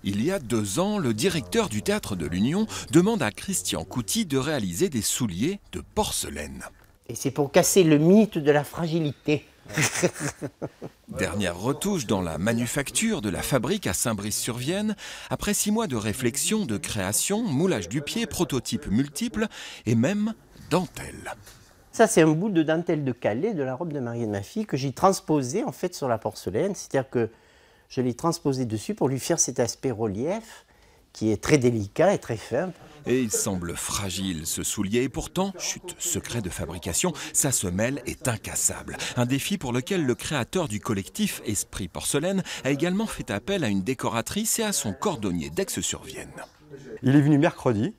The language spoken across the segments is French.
Il y a 2 ans, le directeur du Théâtre de l'Union demande à Christian Couty de réaliser des souliers de porcelaine. Et c'est pour casser le mythe de la fragilité. Dernière retouche dans la manufacture de la fabrique à Saint-Brice-sur-Vienne. Après 6 mois de réflexion, de création, moulage du pied, prototypes multiples et même dentelle. Ça, c'est un bout de dentelle de Calais de la robe de mariée de ma fille que j'ai transposé en fait sur la porcelaine. C'est-à-dire que je l'ai transposé dessus pour lui faire cet aspect relief qui est très délicat et très fin. Et il semble fragile ce soulier et pourtant, chut, secret de fabrication, sa semelle est incassable. Un défi pour lequel le créateur du collectif Esprit Porcelaine a également fait appel à une décoratrice et à son cordonnier d'Aix-sur-Vienne. Il est venu mercredi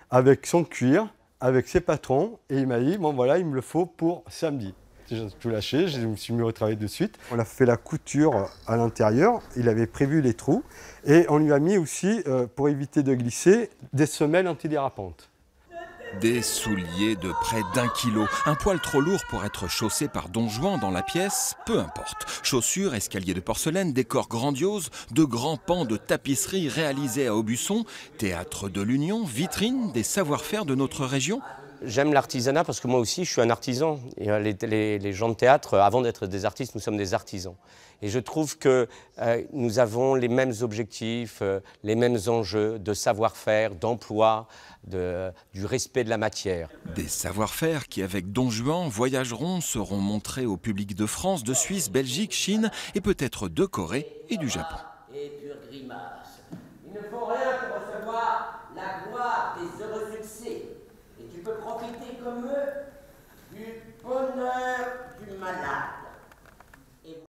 avec son cuir, avec ses patrons et il m'a dit bon voilà, il me le faut pour samedi. J'ai tout lâché, je me suis mis au travail de suite. On a fait la couture à l'intérieur, il avait prévu les trous et on lui a mis aussi, pour éviter de glisser, des semelles antidérapantes. Des souliers de près d'1 kilo, un poil trop lourd pour être chaussé par Don Juan dans la pièce, peu importe. Chaussures, escaliers de porcelaine, décors grandioses, de grands pans de tapisserie réalisés à Aubusson, Théâtre de l'Union, vitrine des savoir-faire de notre région. J'aime l'artisanat parce que moi aussi, je suis un artisan. Et les gens de théâtre, avant d'être des artistes, nous sommes des artisans. Et je trouve que nous avons les mêmes objectifs, les mêmes enjeux de savoir-faire, d'emploi, du respect de la matière. Des savoir-faire qui, avec Don Juan, voyageront, seront montrés au public de France, de Suisse, Belgique, Chine et peut-être de Corée et du Japon.